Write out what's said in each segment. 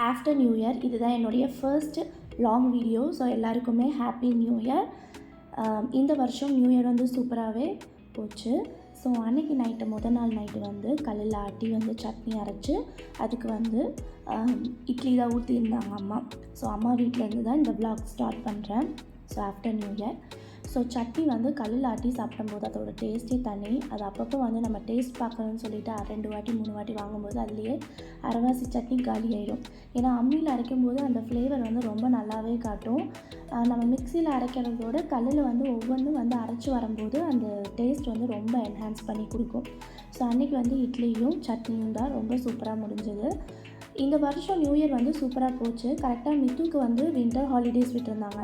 After new year இதுதான் என்னுடைய first long video. So எல்லாருக்குமே ஹாப்பி நியூ இயர். இந்த வருஷம் நியூ இயர் வந்து சூப்பராகவே போச்சு. ஸோ அன்றைக்கி நைட்டு முதல் நாள் நைட்டு வந்து கல்லில் ஆட்டி வந்து சட்னி அரைச்சி அதுக்கு வந்து இட்லி தான் ஊற்றியிருந்தாங்க அம்மா. ஸோ அம்மா வீட்டிலேருந்து தான் இந்த விளாக் ஸ்டார்ட் பண்ணுறேன். So after new year so chutney வந்து கல்லில் ஆட்டி சாப்பிடும்போது அதோட டேஸ்ட்டே தனி. அது அப்பப்போ வந்து நம்ம டேஸ்ட் பார்க்கணும்னு சொல்லிவிட்டு 2 வாட்டி 3 வாட்டி வாங்கும்போது அதுலேயே அரைவாசி சட்னி காலி ஆகிடும். ஏன்னா அம்மியில் அரைக்கும்போது அந்த ஃப்ளேவர் வந்து ரொம்ப நல்லாவே காட்டும். நம்ம மிக்சியில் அரைக்கிறதோட கல்லில் வந்து ஒவ்வொன்றும் வந்து அரைச்சி வரும்போது அந்த டேஸ்ட் வந்து ரொம்ப என்ஹான்ஸ் பண்ணி கொடுக்கும். ஸோ அன்றைக்கி வந்து இட்லியும் சட்னியும் தான் ரொம்ப சூப்பராக முடிஞ்சது. இந்த வருஷம் நியூ இயர் வந்து சூப்பராக போச்சு. கரெக்டாக மித்துக்கு வந்து வின்டர் ஹாலிடேஸ் விட்டுருந்தாங்க.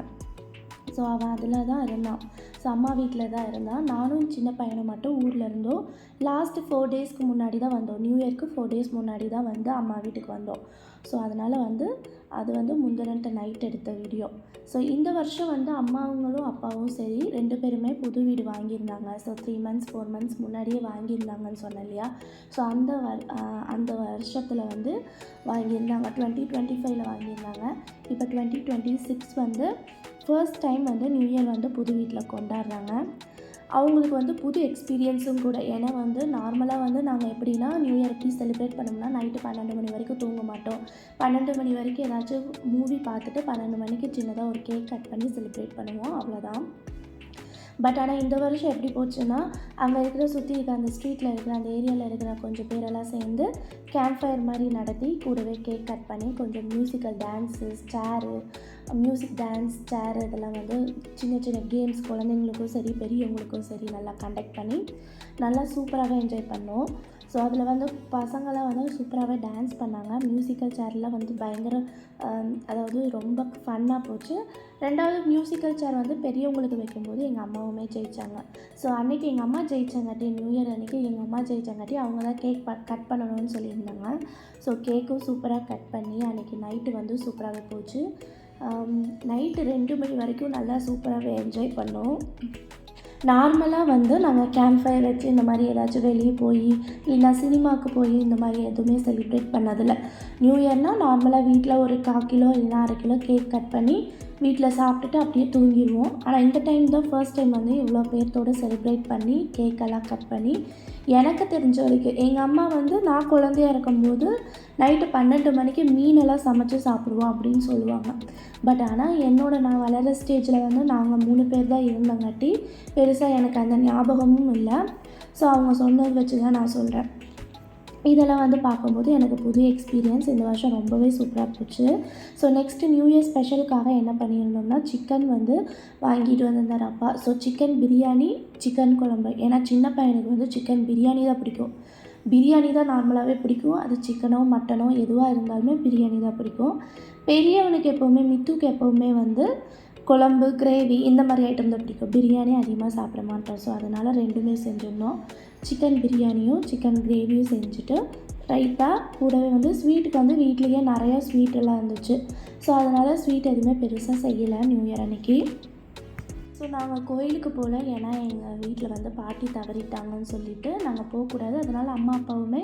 ஸோ அவன் அதில் தான் இருந்தான். ஸோ அம்மா வீட்டில் தான் இருந்தான். நானும் சின்ன பையனை மட்டும் ஊரில் இருந்தோம். லாஸ்ட்டு 4 டேஸ்க்கு முன்னாடி தான் வந்தோம். நியூ இயர்க்கு 4 டேஸ் முன்னாடி தான் வந்து அம்மா வீட்டுக்கு வந்தோம். ஸோ அதனால் வந்து அது வந்து முந்தினட்டு நைட் எடுத்த வீடியோ. ஸோ இந்த வருஷம் வந்து அம்மாவங்களும் அப்பாவும் சரி 2 பேருமே புது வீடு வாங்கியிருந்தாங்க. ஸோ 3 months 4 months முன்னாடியே வாங்கியிருந்தாங்கன்னு சொன்னேன் இல்லையா. ஸோ அந்த வருஷத்தில் வந்து வாங்கியிருந்தாங்க. 2025 வாங்கியிருந்தாங்க. இப்போ 2026 வந்து ஃபர்ஸ்ட் டைம் வந்து நியூ இயர் வந்து புது வீட்டில் கொண்டாடுறாங்க. அவங்களுக்கு வந்து புது எக்ஸ்பீரியன்ஸும் கூட. ஏன்னா வந்து நார்மலாக வந்து நாங்கள் எப்படின்னா நியூ இயர் எப்படி செலிப்ரேட் பண்ணோம்னா நைட்டு 12 மணி வரைக்கும் தூங்க மாட்டோம். 12 மணி வரைக்கும் ஏதாச்சும் மூவி பார்த்துட்டு 12 மணிக்கு சின்னதாக ஒரு கேக் கட் பண்ணி செலிப்ரேட் பண்ணுவோம், அவ்வளோதான். பட் ஆனால் இந்த வருஷம் எப்படி போச்சுன்னா அங்கே இருக்கிற சுற்றி இருக்கிற அந்த ஸ்ட்ரீட்டில் இருக்கிற அந்த ஏரியாவில் இருக்கிற கொஞ்சம் பேரெல்லாம் சேர்ந்து கேம்ப் ஃபயர் மாதிரி நடத்தி கூடவே கேக் கட் பண்ணி கொஞ்சம் மியூசிக்கல் டான்ஸஸ் மியூசிக் டான்ஸ் சேர் இதெல்லாம் வந்து சின்ன சின்ன கேம்ஸ் குழந்தைங்களுக்கும் சரி பெரியவங்களுக்கும் சரி நல்லா கண்டக்ட் பண்ணி நல்லா சூப்பராகவே என்ஜாய் பண்ணோம். ஸோ அதில் வந்து பசங்களாம் வந்து சூப்பராகவே டான்ஸ் பண்ணாங்க. மியூசிக்கல் சேர்லாம் வந்து பயங்கர அதாவது ரொம்ப ஃபன்னாக போச்சு. 2வது மியூசிக்கல் சேர் வந்து பெரியவங்களுக்கு வைக்கும்போது எங்கள் அம்மாவுமே ஜெயித்தாங்க. ஸோ அன்றைக்கி எங்கள் அம்மா ஜெயித்தங்காட்டி நியூ இயர் அன்றைக்கி எங்கள் அம்மா ஜெயித்தங்காட்டி அவங்க தான் கேக் கட் பண்ணணும்னு சொல்லியிருந்தாங்க. ஸோ கேக்கும் சூப்பராக கட் பண்ணி அன்றைக்கி நைட்டு வந்து சூப்பராகவே போச்சு. நைட்டு 2 மணி வரைக்கும் நல்லா சூப்பராகவே என்ஜாய் பண்ணோம். நார்மலாக வந்து நாங்கள் கேம்ப் ஃபயர் வச்சு இந்த மாதிரி ஏதாச்சும் வெளியே போய் இல்லைனா சினிமாவுக்கு போய் இந்த மாதிரி எதுவுமே செலிப்ரேட் பண்ணதில்லை. நியூ இயர்னால் நார்மலாக வீட்டில் ஒரு 1/4 கிலோ இல்லைனா 1/2 கிலோ கேக் கட் பண்ணி வீட்டில் சாப்பிட்டுட்டு அப்படியே தூங்கிடுவோம். ஆனால் இந்த டைம் தான் ஃபர்ஸ்ட் டைம் வந்து இவ்வளோ பேர்த்தோடு செலிப்ரேட் பண்ணி கேக்கெல்லாம் கட் பண்ணி எனக்கு தெரிஞ்ச வரைக்கும் எங்கள் அம்மா வந்து நான் குழந்தையாக இருக்கும்போது நைட்டு 12 மணிக்கு மீனெல்லாம் சமைச்சு சாப்பிடுவோம் அப்படின்னு சொல்லுவாங்க. பட் ஆனால் நான் வளர்கிற ஸ்டேஜில் வந்து நாங்கள் 3 பேர் தான் இருந்தங்காட்டி பெருசாக எனக்கு அந்த ஞாபகமும் இல்லை. ஸோ அவங்க சொன்னது வச்சு தான் நான் சொல்கிறேன். இதெல்லாம் வந்து பார்க்கும்போது எனக்கு புது எக்ஸ்பீரியன்ஸ். இந்த வருஷம் ரொம்பவே சூப்பராக போச்சு. ஸோ நெக்ஸ்ட்டு நியூ இயர் ஸ்பெஷலுக்காக என்ன பண்ணியிருந்தோம்னா சிக்கன் வந்து வாங்கிட்டு வந்திருந்தார் அப்பா. ஸோ சிக்கன் பிரியாணி சிக்கன் குழம்பு. ஏன்னா சின்ன பையனுக்கு வந்து சிக்கன் பிரியாணி தான் பிடிக்கும். பிரியாணி தான் நார்மலாகவே பிடிக்கும். அது சிக்கனோ மட்டனோ எதுவாக இருந்தாலுமே பிரியாணி தான் பிடிக்கும். பெரியவனுக்கு எப்போவுமே மித்துக்கு எப்போவுமே வந்து குழம்பு கிரேவி இந்த மாதிரி ஐட்டம் தான் பிடிக்கும். பிரியாணி அதிகமாக சாப்பிட மாட்டோம். ஸோ அதனால் 2மே செஞ்சிருந்தோம். சிக்கன் பிரியாணியும் சிக்கன் கிரேவியும் செஞ்சுட்டு ரைட்டாக கூடவே வந்து ஸ்வீட்டுக்கு வந்து வீட்லேயே நிறையா ஸ்வீட்டெல்லாம் இருந்துச்சு. ஸோ அதனால் ஸ்வீட் எதுவுமே பெருசாக செய்யலை நியூ இயர் அன்றைக்கி. ஸோ நாங்கள் கோயிலுக்கு போகல. ஏன்னா எங்கள் வீட்டில் வந்து பாட்டி தவறிட்டாங்கன்னு சொல்லிவிட்டு நாங்கள் போகக்கூடாது. அதனால் அம்மா அப்பாவுமே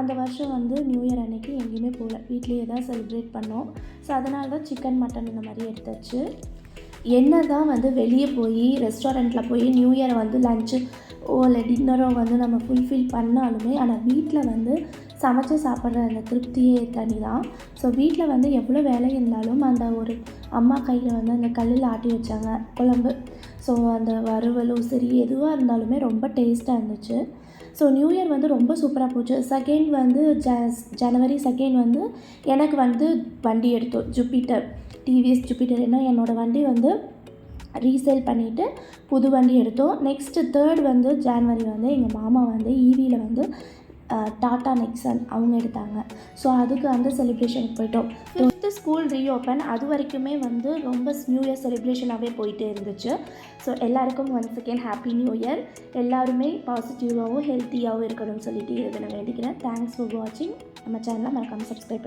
அந்த வருஷம் வந்து நியூ இயர் அன்றைக்கி எங்கேயுமே போகல. வீட்லேயே தான் செலிப்ரேட் பண்ணோம். ஸோ அதனால தான் சிக்கன் மட்டன் இந்த மாதிரி எடுத்தாச்சு. என்ன தான் வந்து வெளியே போய் ரெஸ்டாரண்ட்டில் போய் நியூ இயரை வந்து லஞ்சு இல்லை டின்னரோ வந்து நம்ம ஃபுல்ஃபில் பண்ணாலுமே ஆனால் வீட்டில் வந்து சமைச்சு சாப்பிட்ற அந்த திருப்தியே தனி தான். ஸோ வீட்டில் வந்து எவ்வளோ வேலை இருந்தாலும் அந்த ஒரு அம்மா கையில் வந்து அந்த கல்லில் ஆட்டி வச்சாங்க குழம்பு. ஸோ அந்த வறுவலும் சரி எதுவாக இருந்தாலுமே ரொம்ப டேஸ்ட்டாக இருந்துச்சு. ஸோ நியூ இயர் வந்து ரொம்ப சூப்பராக போச்சு. செகண்ட் வந்து ஜனவரி 2 வந்து எனக்கு வந்து வண்டி எடுத்தோம். Jupiter TVS Jupiter. ஏன்னா என்னோடய வண்டி வந்து ரீசேல் பண்ணிவிட்டு புது வண்டி எடுத்தோம். நெக்ஸ்ட்டு 3rd வந்து ஜான்வரி வந்து எங்கள் மாமா வந்து ஈவியில் வந்து டாட்டா நெக்ஸன் அவங்க எடுத்தாங்க. ஸோ அதுக்கு வந்து செலிப்ரேஷனுக்கு போயிட்டோம். 5th ஸ்கூல் ரீஓப்பன் அது வரைக்குமே வந்து ரொம்ப நியூ இயர் செலிப்ரேஷனாகவே போயிட்டே இருந்துச்சு. ஸோ எல்லாருக்கும் once again happy new year. எல்லாருமே பாசிட்டிவாகவும் ஹெல்த்தியாகவும் இருக்கணும்னு சொல்லிட்டு இதை நான் வேண்டிக்கிறேன். தேங்க்ஸ் ஃபார் வாட்சிங். நம்ம சேனலை மறக்காமல் சப்ஸ்கிரைப்